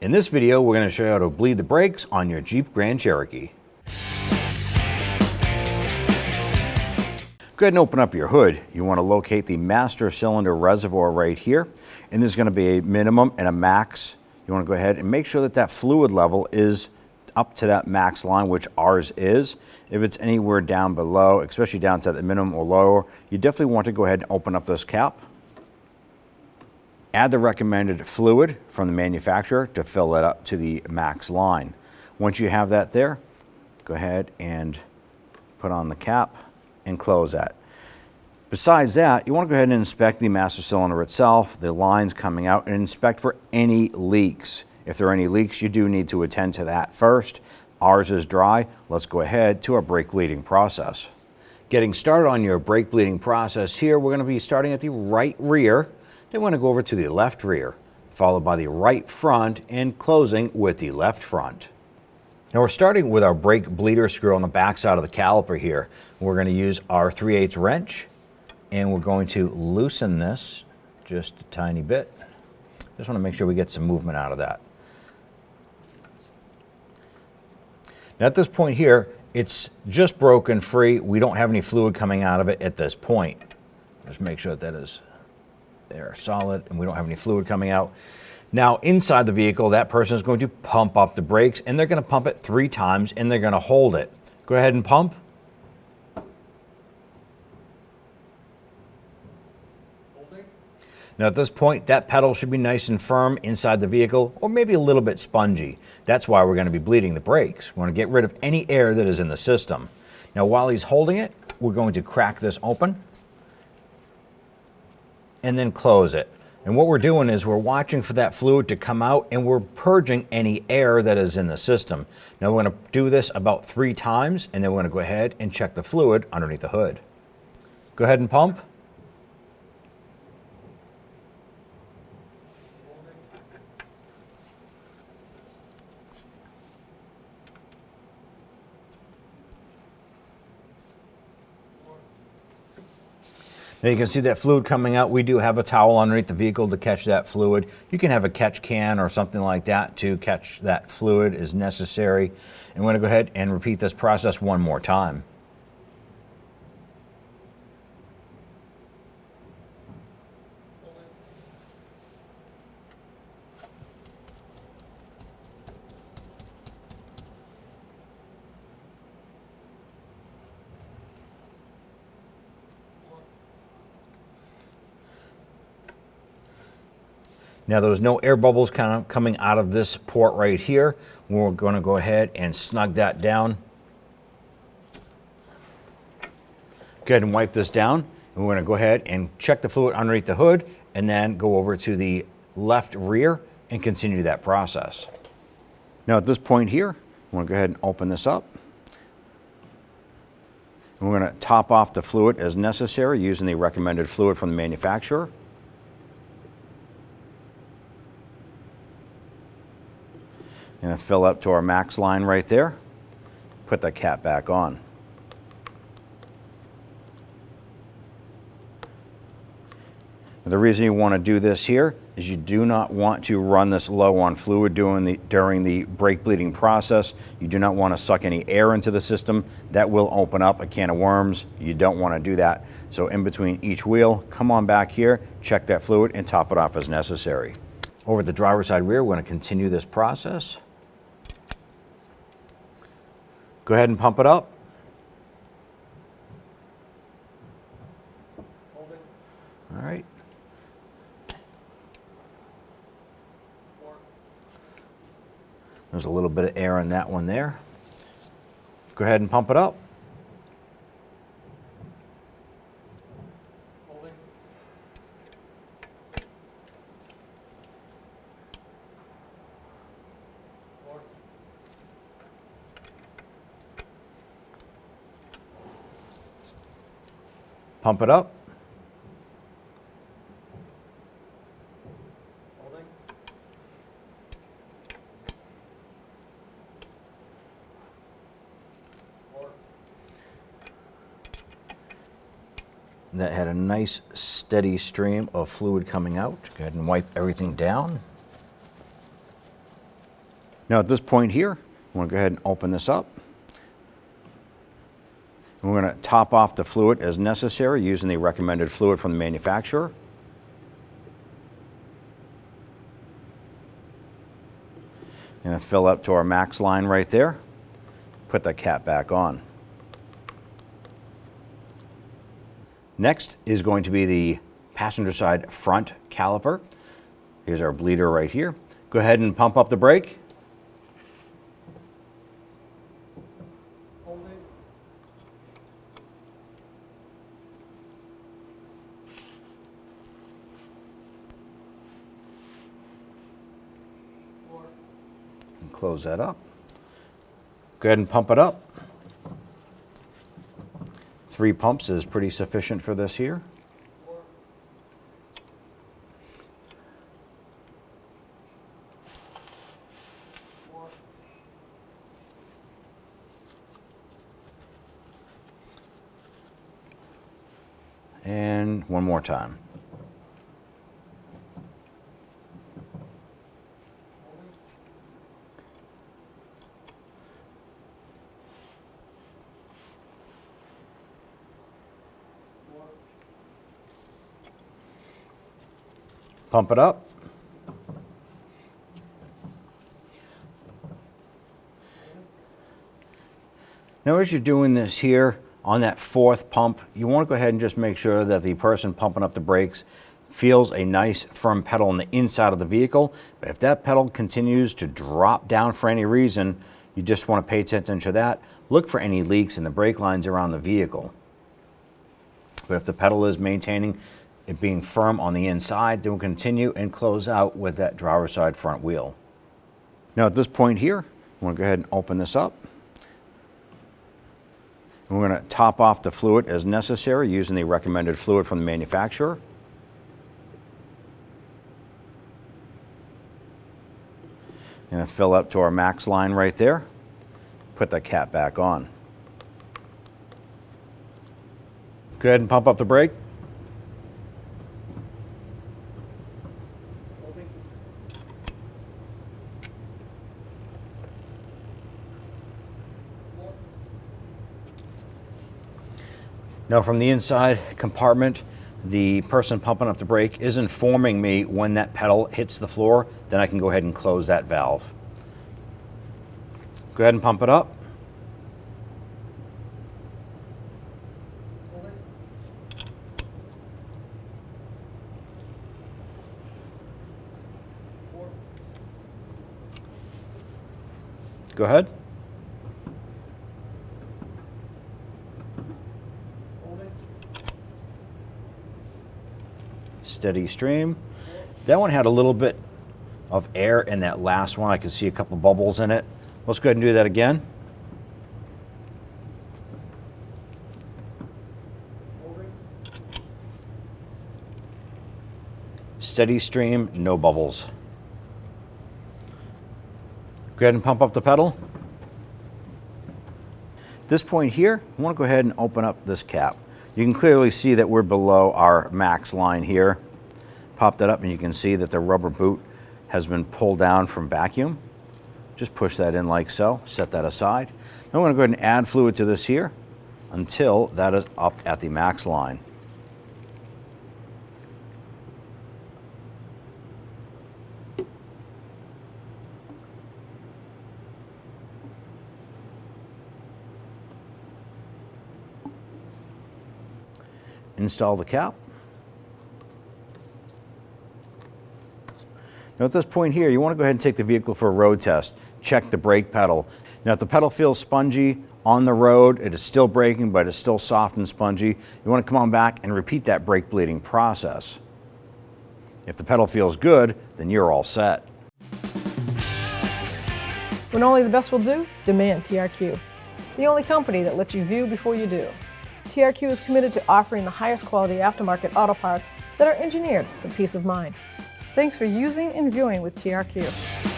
In this video, we're going to show you how to bleed the brakes on your Jeep Grand Cherokee. Go ahead and open up your hood. You want to locate the master cylinder reservoir right here, and there's going to be a minimum and a max. You want to go ahead and make sure that that fluid level is up to that max line, which ours is. If it's anywhere down below, especially down to the minimum or lower, you definitely want to go ahead and open up this cap. Add the recommended fluid from the manufacturer to fill it up to the max line. Once you have that there, go ahead and put on the cap and close that. Besides that, you want to go ahead and inspect the master cylinder itself, the lines coming out, and inspect for any leaks. If there are any leaks, you do need to attend to that first. Ours is dry. Let's go ahead to our brake bleeding process. Getting started on your brake bleeding process here, we're going to be starting at the right rear. Then we're going to go over to the left rear, followed by the right front, and closing with the left front. Now we're starting with our brake bleeder screw on the back side of the caliper here. We're going to use our 3/8 wrench, and we're going to loosen this just a tiny bit. Just want to make sure we get some movement out of that. Now at this point here, it's just broken free. We don't have any fluid coming out of it at this point. Just make sure that is there, solid, and we don't have any fluid coming out. Now inside the vehicle, that person is going to pump up the brakes, and they're going to pump it 3 times, and they're going to hold it. Go ahead and pump. Holding. Now at this point, that pedal should be nice and firm inside the vehicle, or maybe a little bit spongy. That's why we're going to be bleeding the brakes. We want to get rid of any air that is in the system. Now while he's holding it, we're going to crack this open and then close it. And what we're doing is we're watching for that fluid to come out, and we're purging any air that is in the system. Now we're going to do this about 3 times, and then we're going to go ahead and check the fluid underneath the hood. Go ahead and pump. Now you can see that fluid coming out. We do have a towel underneath the vehicle to catch that fluid. You can have a catch can or something like that to catch that fluid as necessary. And we're going to go ahead and repeat this process one more time. Now there's no air bubbles kind of coming out of this port right here. We're going to go ahead and snug that down. Go ahead and wipe this down. And we're going to go ahead and check the fluid underneath the hood, and then go over to the left rear and continue that process. Now at this point here, I'm going to go ahead and open this up. And we're going to top off the fluid as necessary using the recommended fluid from the manufacturer. And fill up to our max line right there. Put that cap back on. The reason you want to do this here is you do not want to run this low on fluid during the brake bleeding process. You do not want to suck any air into the system. That will open up a can of worms. You don't want to do that. So in between each wheel, come on back here, check that fluid, and top it off as necessary. Over at the driver's side rear, we're going to continue this process. Go ahead and pump it up. All right. There's a little bit of air in that one there. Go ahead and pump it up. Pump it up. Holding. That had a nice steady stream of fluid coming out. Go ahead and wipe everything down. Now at this point here, I'm going to go ahead and open this up. And we're going to top off the fluid as necessary using the recommended fluid from the manufacturer. And fill up to our max line right there. Put that cap back on. Next is going to be the passenger side front caliper. Here's our bleeder right here. Go ahead and pump up the brake. Hold it. And close that up. Go ahead and pump it up. 3 pumps is pretty sufficient for this here. And one more time. Pump it up. Now as you're doing this here, on that 4th pump, you want to go ahead and just make sure that the person pumping up the brakes feels a nice firm pedal on the inside of the vehicle. But if that pedal continues to drop down for any reason, you just want to pay attention to that. Look for any leaks in the brake lines around the vehicle. But if the pedal is maintaining it being firm on the inside, then we'll continue and close out with that driver's side front wheel. Now at this point here, I'm going to go ahead and open this up. And we're going to top off the fluid as necessary using the recommended fluid from the manufacturer. And fill up to our max line right there. Put that cap back on. Go ahead and pump up the brake. Now from the inside compartment, the person pumping up the brake is informing me when that pedal hits the floor, then I can go ahead and close that valve. Go ahead and pump it up. Go ahead. Steady stream. That one had a little bit of air in that last one. I could see a couple bubbles in it. Let's go ahead and do that again. Steady stream, no bubbles. Go ahead and pump up the pedal. At this point here, I want to go ahead and open up this cap. You can clearly see that we're below our max line here. Pop that up and you can see that the rubber boot has been pulled down from vacuum. Just push that in like so, set that aside. Now I'm going to go ahead and add fluid to this here until that is up at the max line. Install the cap. Now at this point here, you want to go ahead and take the vehicle for a road test. Check the brake pedal. Now if the pedal feels spongy on the road, it is still braking, but it's still soft and spongy, you want to come on back and repeat that brake bleeding process. If the pedal feels good, then you're all set. When only the best will do, demand TRQ. The only company that lets you view before you do. TRQ is committed to offering the highest quality aftermarket auto parts that are engineered for peace of mind. Thanks for using and viewing with TRQ.